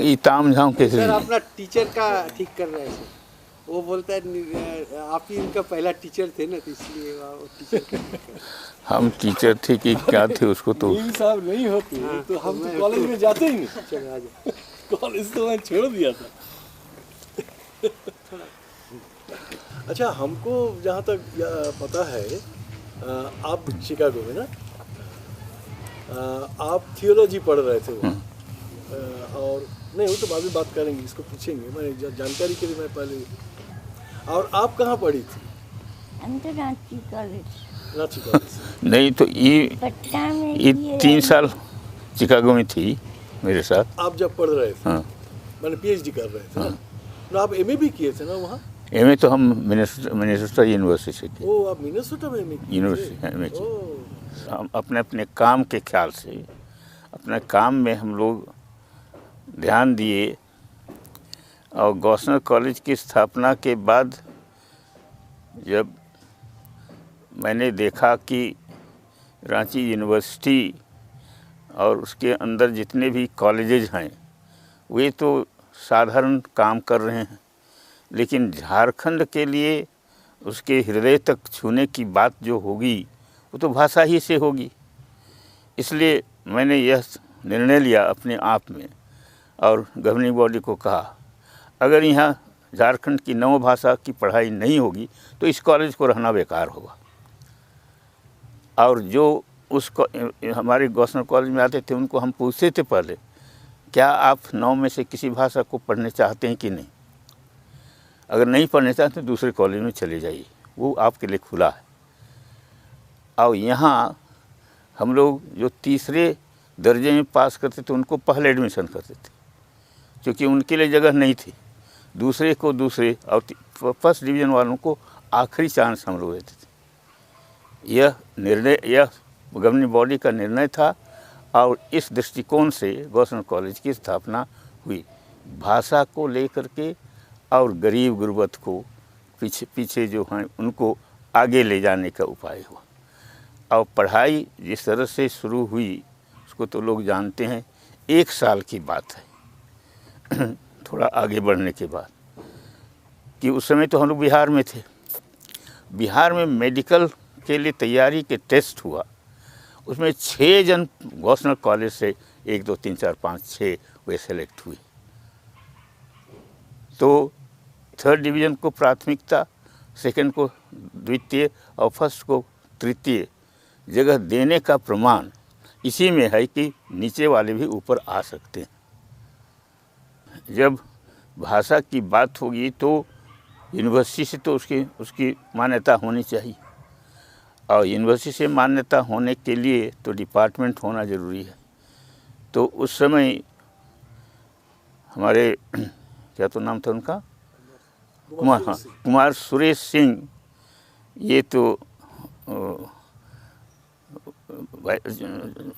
ये ताम झाम कैसे? सर अपना टीचर का ठीक कर रहे हैं। वो बोलता है आप ही इनका पहला टीचर थे ना, तो इसलिए वो टीचर का ठीक कर। हम टीचर थे कि क्या थे उसको तो साहब नहीं होते तो हम तो कॉलेज में जाते ही नहीं। चलो आ जाओ। कॉलेज तो मैं छोड़ दिया था। अच्छा, हमको जहाँ तक पता है आप शिकागो में ना आप थियोलॉजी पढ़ रहे थे वहाँ। और नहीं, वो तो बाद में बात करेंगे, इसको पूछेंगे, मैं जानकारी के लिए मैं पहले। और आप कहाँ पढ़ी थी? रांची कॉलेज। रांची कॉलेज नहीं तो पटना में ये 3 साल शिकागो में थी मेरे साथ। आप जब पढ़ रहे थे? हाँ। मैंने पीएचडी कर रहे थे ना? तो आप एमए भी किए थे ना वहाँ? एमए तो हम मिनेसोटा यूनिवर्सिटी से किए। ओ, आप मिनेसोटा में एमए किए? यूनिवर्सिटी। हम अपने अपने काम के ख्याल से अपने काम में हम लोग ध्यान दिए। और गॉसनर कॉलेज की स्थापना के बाद जब मैंने देखा कि रांची यूनिवर्सिटी और उसके अंदर जितने भी कॉलेजेस हैं वे तो साधारण काम कर रहे हैं, लेकिन झारखंड के लिए उसके हृदय तक छूने की बात जो होगी वो तो भाषा ही से होगी। इसलिए मैंने यह निर्णय लिया अपने आप में और गवर्निंग बॉडी को कहा, अगर यहाँ झारखंड की 9 भाषा की पढ़ाई नहीं होगी तो इस कॉलेज को रहना बेकार होगा। और जो हमारे गॉसनर कॉलेज में आते थे उनको हम पूछते थे पहले, क्या आप 9 में से किसी भाषा को पढ़ने चाहते हैं कि नहीं? अगर नहीं पढ़ने चाहते तो दूसरे कॉलेज में चले जाइए, वो आपके लिए खुला है। और यहाँ हम लोग जो तीसरे दर्जे में पास करते थे उनको पहले एडमिशन करते थे, क्योंकि उनके लिए जगह नहीं थी। दूसरे को दूसरे और फर्स्ट डिवीज़न वालों को आखिरी चांस हम लोग देते थे। यह निर्णय, यह गवर्निंग बॉडी का निर्णय था और इस दृष्टिकोण से गॉसनर कॉलेज की स्थापना हुई, भाषा को लेकर के और गरीब गुरबत को पीछे जो हैं उनको आगे ले जाने का उपाय हुआ। और पढ़ाई जिस तरह से शुरू हुई उसको तो लोग जानते हैं। 1 साल की बात है थोड़ा आगे बढ़ने के बाद कि उस समय तो हम लोग बिहार में थे। बिहार में मेडिकल के लिए तैयारी के टेस्ट हुआ, उसमें 6 जन गॉसनर कॉलेज से 1 2 3 4 5 6 वे सेलेक्ट हुए। तो 3rd डिवीज़न को प्राथमिकता, 2nd को द्वितीय और 1st को तृतीय जगह देने का प्रमाण इसी में है कि नीचे वाले भी ऊपर आ सकते हैं। जब भाषा की बात होगी तो यूनिवर्सिटी से तो उसकी मान्यता होनी चाहिए, और यूनिवर्सिटी से मान्यता होने के लिए तो डिपार्टमेंट होना ज़रूरी है। तो उस समय हमारे क्या तो नाम था उनका, कुमार सुरेश सिंह, ये तो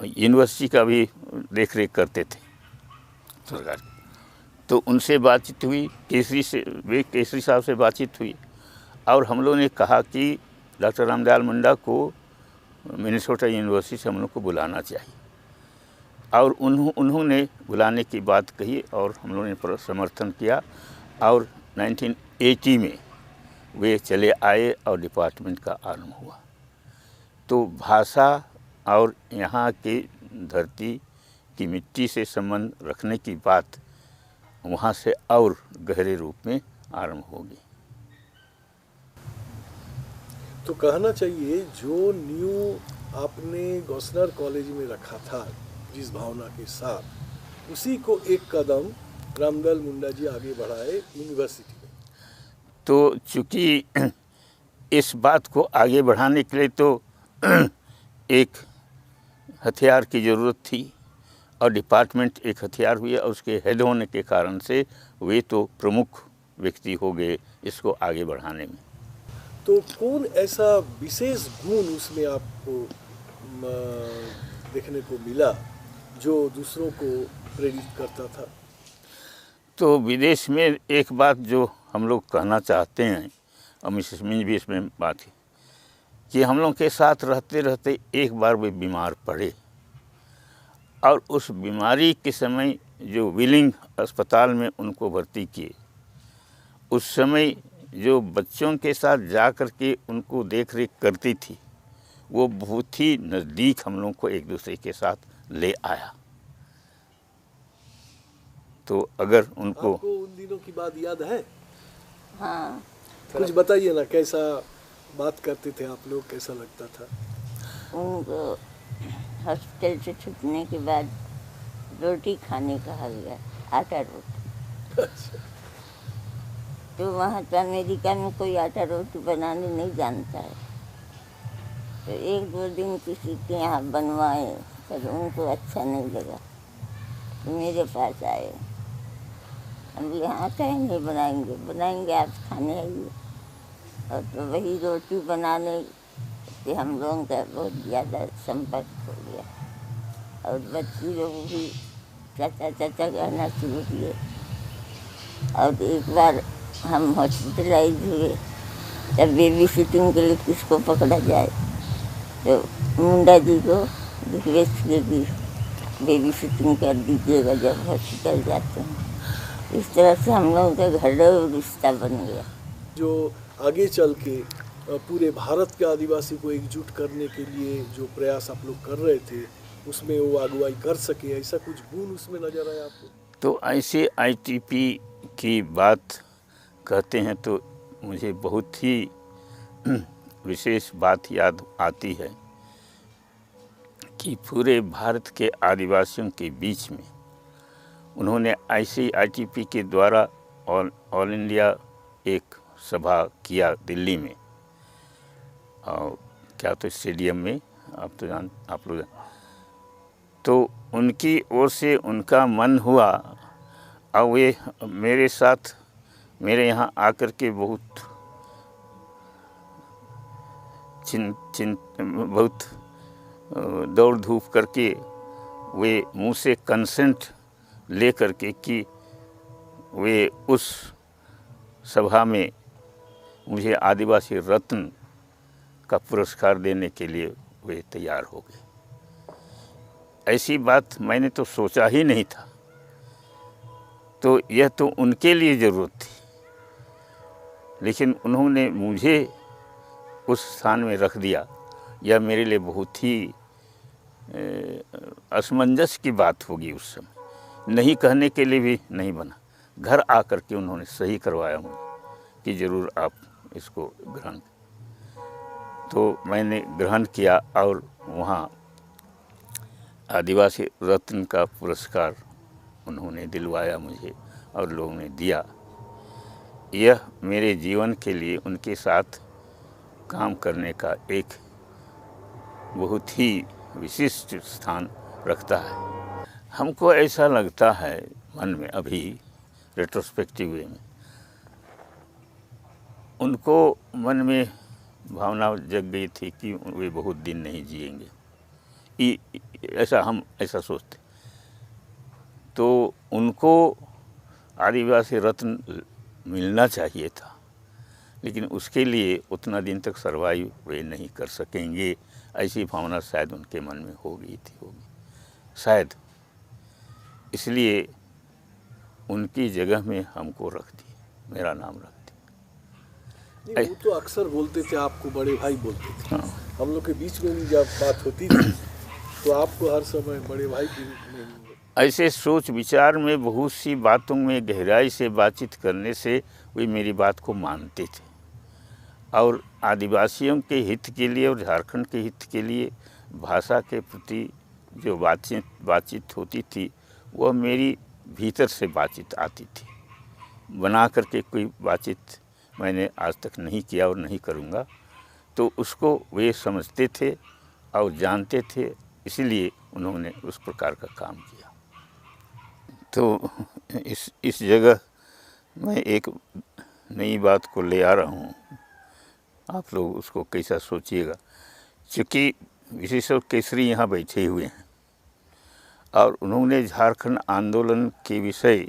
यूनिवर्सिटी का भी देख रेख करते थे सरकार। तो उनसे बातचीत हुई, केसरी साहब से बातचीत हुई और हम लोगों ने कहा कि डॉक्टर रामदयाल मुंडा को मिनेसोटा यूनिवर्सिटी से हम लोग को बुलाना चाहिए। और उन्होंने बुलाने की बात कही और हम लोगों ने समर्थन किया और 1980 में वे चले आए और डिपार्टमेंट का आरंभ हुआ। तो भाषा और यहाँ की धरती की मिट्टी से संबंध रखने की बात वहाँ से और गहरे रूप में आरंभ होगी। तो कहना चाहिए जो न्यू आपने गॉसनर कॉलेज में रखा था जिस भावना के साथ, उसी को एक कदम रामदयाल मुंडा जी आगे बढ़ाए यूनिवर्सिटी में। तो चूँकि इस बात को आगे बढ़ाने के लिए तो एक हथियार की ज़रूरत थी और डिपार्टमेंट एक हथियार हुई और उसके हेड होने के कारण से वे तो प्रमुख व्यक्ति हो गए इसको आगे बढ़ाने में। तो कौन ऐसा विशेष गुण उसमें आपको देखने को मिला जो दूसरों को प्रेरित करता था? तो विदेश में एक बात जो हम लोग कहना चाहते हैं, और मिसेस मिंज भी इसमें बात है, कि हम लोग के साथ रहते रहते एक बार वे बीमार पड़े, और उस बीमारी के समय जो विलिंग अस्पताल में उनको भर्ती किए, उस समय जो बच्चों के साथ जा कर के उनको देख रेख करती थी, वो बहुत ही नज़दीक हम लोग को एक दूसरे के साथ ले आया। तो अगर उनको आपको उन दिनों की बात याद है? हाँ, कुछ बताइए ना, कैसा बात करते थे आप लोग, कैसा लगता था? उनको हॉस्पिटल से छूटने के बाद रोटी खाने कहा गया, आटा रोटी। अच्छा। तो वहाँ तो अमेरिका में कोई आटा रोटी बनाने नहीं जानता है, तो एक दो दिन किसी के यहाँ बनवाए, पर उनको अच्छा नहीं लगा, तो मेरे पास आए। हम यहाँ कहीं नहीं बनाएंगे, बनाएंगे आप खाने आइए। और तो वही रोटी बनाने से हम लोगों का बहुत ज़्यादा संपर्क हो गया, और बच्ची लोग भी चाचा चाचा कहना शुरू किए। और एक बार हम हॉस्पिटलाइज हुए, तब बेबी सिटिंग के लिए किसको पकड़ा जाए, तो मुंडा जी को रिक्वेस्ट की कि बेबी सिटिंग कर दीजिएगा जब हॉस्पिटल जाते हैं। इस तरह से हम लोगों का घरेलू रिश्ता बन गया। जो आगे चल के पूरे भारत के आदिवासी को एकजुट करने के लिए जो प्रयास आप लोग कर रहे थे, उसमें वो अगुवाई कर सके, ऐसा कुछ गुण उसमें नजर आया आपको? तो ऐसे ITP की बात कहते हैं तो मुझे बहुत ही विशेष बात याद आती है कि पूरे भारत के आदिवासियों के बीच में उन्होंने ऐसे ITP के द्वारा ऑल इंडिया एक सभा किया दिल्ली में, और क्या तो स्टेडियम में, आप लोग तो उनकी ओर से उनका मन हुआ, और वे मेरे साथ मेरे यहाँ आकर के बहुत बहुत दौड़ धूप करके वे मुँह से कंसेंट ले करके कि वे उस सभा में मुझे आदिवासी रत्न का पुरस्कार देने के लिए वे तैयार हो गए। ऐसी बात मैंने तो सोचा ही नहीं था। तो यह तो उनके लिए ज़रूरत थी, लेकिन उन्होंने मुझे उस स्थान में रख दिया। यह मेरे लिए बहुत ही असमंजस की बात होगी। उस समय नहीं कहने के लिए भी नहीं बना, घर आकर के उन्होंने सही करवाया मुझे कि ज़रूर आप इसको ग्रहण। तो मैंने ग्रहण किया, और वहाँ आदिवासी रत्न का पुरस्कार उन्होंने दिलवाया मुझे, और लोगों ने दिया। यह मेरे जीवन के लिए उनके साथ काम करने का एक बहुत ही विशिष्ट स्थान रखता है। हमको ऐसा लगता है मन में, अभी रेट्रोस्पेक्टिव वे में, उनको मन में भावना जग गई थी कि वे बहुत दिन नहीं जिएंगे, हम ऐसा सोचते। तो उनको आदिवासी रत्न मिलना चाहिए था, लेकिन उसके लिए उतना दिन तक सर्वाइव वे नहीं कर सकेंगे, ऐसी भावना शायद उनके मन में होगी शायद। इसलिए उनकी जगह में हमको रख दी, मेरा नाम रख दी। नहीं, वो तो अक्सर बोलते थे, आपको बड़े भाई बोलते थे। हाँ। हम लोग के बीच में भी जब बात होती थी तो आपको हर समय बड़े भाई के रूप में। ऐसे सोच विचार में बहुत सी बातों में गहराई से बातचीत करने से वे मेरी बात को मानते थे, और आदिवासियों के हित के लिए और झारखंड के हित के लिए भाषा के प्रति जो बातचीत होती थी, वह मेरी भीतर से बातचीत आती थी। बना करके कोई बातचीत मैंने आज तक नहीं किया और नहीं करूँगा। तो उसको वे समझते थे और जानते थे, इसलिए उन्होंने उस प्रकार का काम किया। तो इस जगह मैं एक नई बात को ले आ रहा हूँ, आप लोग उसको कैसा सोचिएगा। चूँकि विशेषज्ञ केसरी यहाँ बैठे हुए हैं, और उन्होंने झारखंड आंदोलन के विषय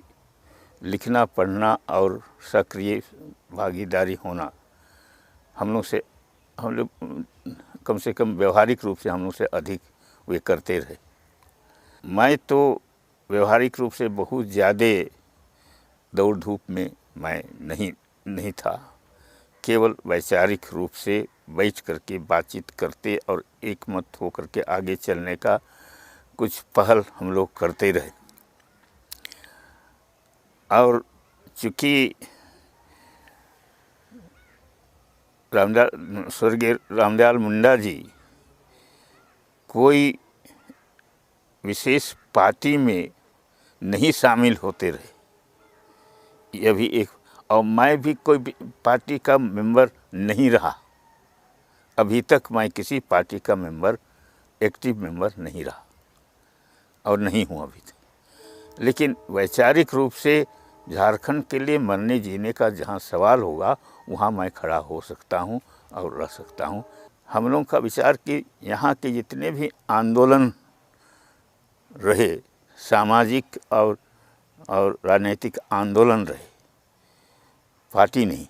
लिखना पढ़ना और सक्रिय भागीदारी होना हम लोग कम से कम व्यवहारिक रूप से हम लोग से अधिक वे करते रहे। मैं तो व्यवहारिक रूप से बहुत ज़्यादा दौड़ धूप में मैं नहीं था। केवल वैचारिक रूप से बैठ करके बातचीत करते और एकमत होकर के आगे चलने का कुछ पहल हम लोग करते रहे। और चूँकि स्वर्गीय रामदयाल मुंडा जी कोई विशेष पार्टी में नहीं शामिल होते रहे, यह भी एक, और मैं भी कोई पार्टी का मेंबर नहीं रहा। अभी तक मैं किसी पार्टी का मेंबर, एक्टिव मेंबर नहीं रहा और नहीं हूँ अभी तक। लेकिन वैचारिक रूप से झारखंड के लिए मरने जीने का जहाँ सवाल होगा वहाँ मैं खड़ा हो सकता हूँ और रह सकता हूँ। हम लोगों का विचार कि यहाँ के जितने भी आंदोलन रहे, सामाजिक और राजनीतिक आंदोलन रहे, पार्टी नहीं,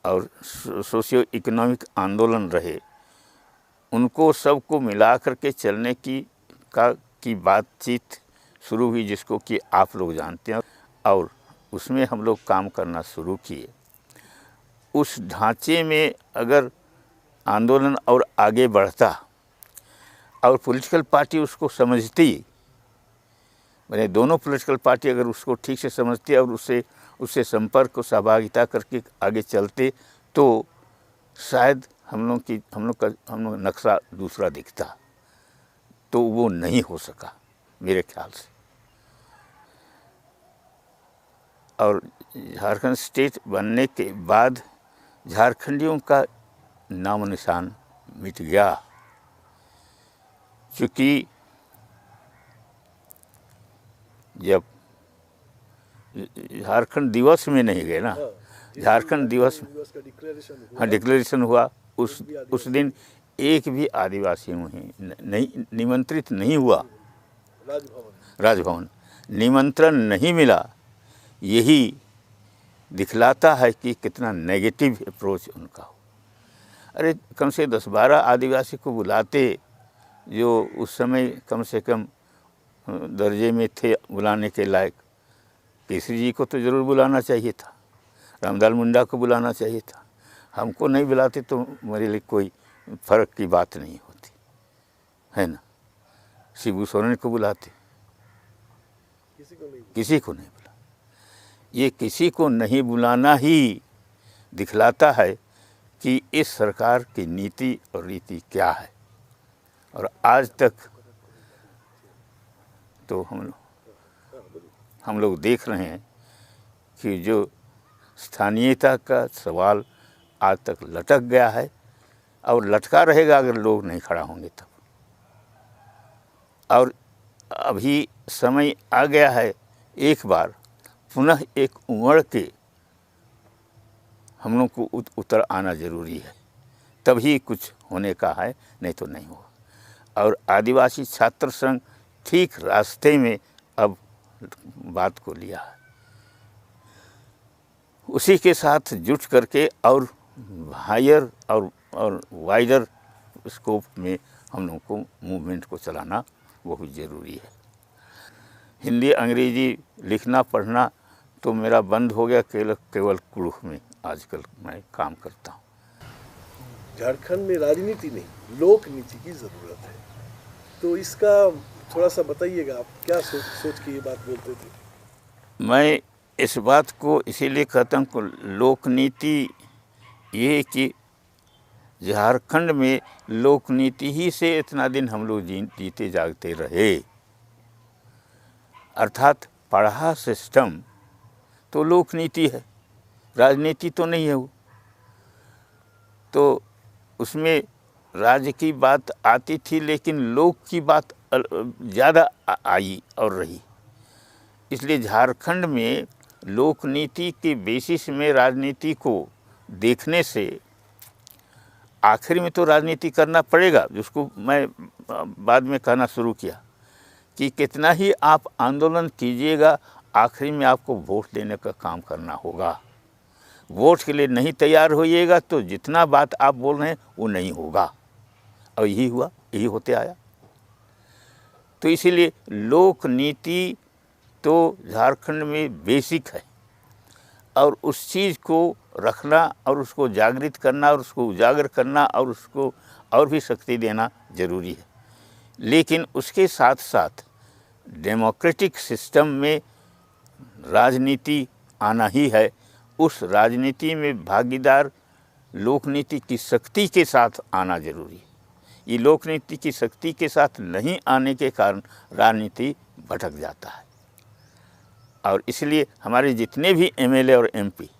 और सोशियो इकोनॉमिक आंदोलन रहे, उनको सबको मिला करके चलने की बातचीत शुरू हुई, जिसको कि आप लोग जानते हैं, और उसमें हम लोग काम करना शुरू किए। उस ढांचे में अगर आंदोलन और आगे बढ़ता और पॉलिटिकल पार्टी उसको समझती, मैंने दोनों पॉलिटिकल पार्टी अगर उसको ठीक से समझती और उससे संपर्क और सहभागिता करके आगे चलते, तो शायद हम लोग नक्शा दूसरा दिखता। तो वो नहीं हो सका मेरे ख्याल से। और झारखंड स्टेट बनने के बाद झारखंडियों का नाम निशान मिट गया, क्योंकि जब झारखंड दिवस में नहीं गए ना, झारखंड दिवस का डिक्लेरेशन हुआ। हाँ डिक्लेरेशन हुआ, उस दिन एक भी आदिवासी नहीं निमंत्रित नहीं हुआ। राजभवन निमंत्रण नहीं मिला। यही दिखलाता है कि कितना नेगेटिव अप्रोच उनका हो। अरे कम से 10-12 आदिवासी को बुलाते, जो उस समय कम से कम दर्जे में थे बुलाने के लायक। केसरी जी को तो ज़रूर बुलाना चाहिए था, रामदयाल मुंडा को बुलाना चाहिए था। हमको नहीं बुलाते तो मेरे लिए कोई फ़र्क की बात नहीं होती है ना। शिबू सोरेन को बुलाते, किसी को नहीं बुला। ये किसी को नहीं बुलाना ही दिखलाता है कि इस सरकार की नीति और रीति क्या है। और आज तक तो हम लोग देख रहे हैं कि जो स्थानीयता का सवाल आज तक लटक गया है, और लटका रहेगा अगर लोग नहीं खड़ा होंगे तब। और अभी समय आ गया है, एक बार पुनः एक उमड़ के हम लोग को उतर आना ज़रूरी है, तभी कुछ होने का है, नहीं तो नहीं होगा। और आदिवासी छात्र संघ ठीक रास्ते में अब बात को लिया है, उसी के साथ जुट करके और हायर और वाइडर स्कोप में हम लोग को मूवमेंट को चलाना बहुत ज़रूरी है। हिंदी अंग्रेजी लिखना पढ़ना तो मेरा बंद हो गया, केवल कुड़ुख में आजकल मैं काम करता हूँ। झारखंड में राजनीति नहीं, लोक नीति की ज़रूरत है, तो इसका थोड़ा सा बताइएगा। आप क्या सोच के ये बात बोलते थे? मैं इस बात को इसीलिए कहता हूँ कि लोक नीति ये कि झारखंड में लोक नीति ही से इतना दिन हम लोग जीते जागते रहे। अर्थात पढ़ा सिस्टम तो लोक नीति है, राजनीति तो नहीं है वो। तो उसमें राज्य की बात आती थी, लेकिन लोक की बात ज़्यादा आई और रही। इसलिए झारखंड में लोक नीति के बेसिस में राजनीति को देखने से आखिर में तो राजनीति करना पड़ेगा, जिसको मैं बाद में कहना शुरू किया कि कितना ही आप आंदोलन कीजिएगा, आखिरी में आपको वोट देने का काम करना होगा। वोट के लिए नहीं तैयार होइएगा तो जितना बात आप बोल रहे हैं वो नहीं होगा, और यही हुआ, यही होते आया। तो इसीलिए लोक नीति तो झारखंड में बेसिक है, और उस चीज़ को रखना और उसको जागृत करना और उसको उजागर करना और उसको और भी शक्ति देना जरूरी है। लेकिन उसके साथ साथ डेमोक्रेटिक सिस्टम में राजनीति आना ही है। उस राजनीति में भागीदार लोकनीति की शक्ति के साथ आना जरूरी है। ये लोकनीति की शक्ति के साथ नहीं आने के कारण राजनीति भटक जाता है, और इसलिए हमारे जितने भी एमएलए और एमपी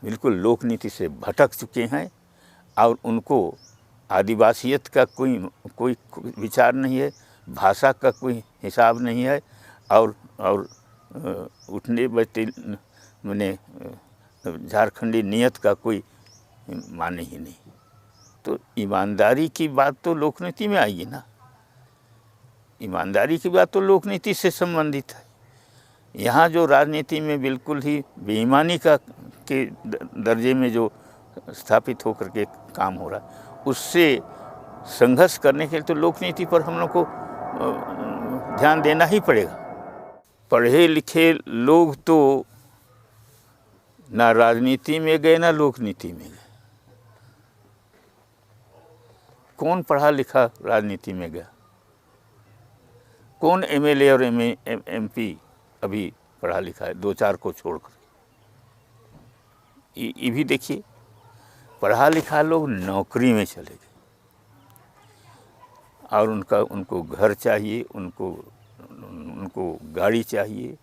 बिल्कुल लोकनीति से भटक चुके हैं, और उनको आदिवासियत का कोई विचार नहीं है, भाषा का कोई हिसाब नहीं है, और उठने बैठे मैंने झारखंडी नियत का कोई माने ही नहीं। तो ईमानदारी की बात तो लोकनीति में आएगी ना, ईमानदारी की बात तो लोकनीति से संबंधित है। यहाँ जो राजनीति में बिल्कुल ही बेईमानी का के दर्जे में जो स्थापित होकर के काम हो रहा है, उससे संघर्ष करने के लिए तो लोकनीति पर हम लोग को ध्यान देना ही पड़ेगा। पढ़े लिखे लोग तो ना राजनीति में गए ना लोकनीति में गए। कौन पढ़ा लिखा राजनीति में गया? कौन एमएलए और एमपी अभी पढ़ा लिखा है, 2-4 को छोड़कर? ये भी देखिए, पढ़ा लिखा लोग नौकरी में चले गए, और उनको घर चाहिए, उनको गाड़ी चाहिए,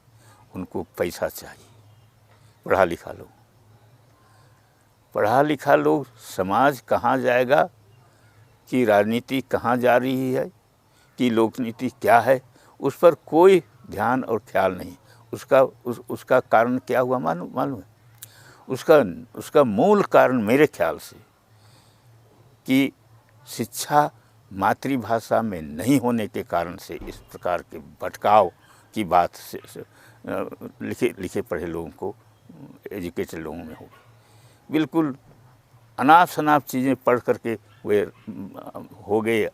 उनको पैसा चाहिए। पढ़ा लिखा लोग समाज कहाँ जाएगा, कि राजनीति कहाँ जा रही है, कि लोकनीति क्या है, उस पर कोई ध्यान और ख्याल नहीं। उसका कारण क्या हुआ मालूम है? उसका मूल कारण मेरे ख्याल से कि शिक्षा मातृभाषा में नहीं होने के कारण से इस प्रकार के भटकाव की बात से लिखे पढ़े लोगों को, एजुकेटेड लोगों में हो गई। बिल्कुल अनाप शनाप चीज़ें पढ़ करके वे हो गए,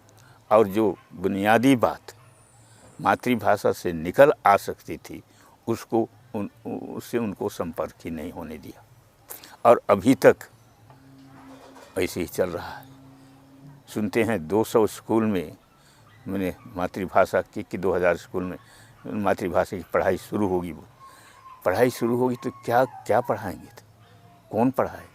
और जो बुनियादी बात मातृभाषा से निकल आ सकती थी उससे उनको संपर्क ही नहीं होने दिया, और अभी तक ऐसे ही चल रहा है। सुनते हैं 200 स्कूल में मैंने मातृभाषा की 2000 स्कूल में मातृभाषा की पढ़ाई शुरू होगी। तो क्या पढ़ाएंगे? तो कौन पढ़ाएगा?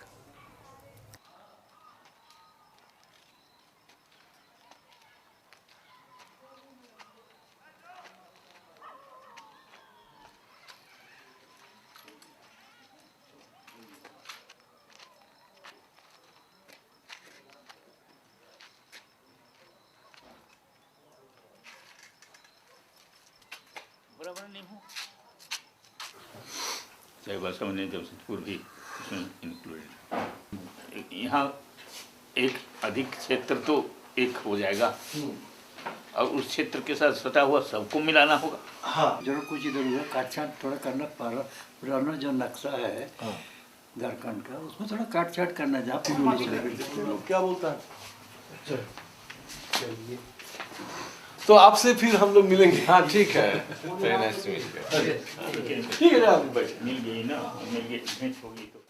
बराबर नहीं हो, चाहे भाषा में जमशेदपुर भी उसमें इंक्लूडेड। यहाँ एक अधिक क्षेत्र तो एक हो जाएगा, और उस क्षेत्र के साथ सटा हुआ सबको मिलाना होगा। हाँ, जरूर कुछ इधर उधर काट छाट थोड़ा करना पड़ा। पुराना जो नक्शा है झारखंड का, उसमें थोड़ा काट छाट करना है। क्या बोलता है? चलिए, तो आपसे फिर हम लोग मिलेंगे। हाँ ठीक है, ठीक है, ठीक है, मिल गई ना, मिल गई, भेंट होगी तो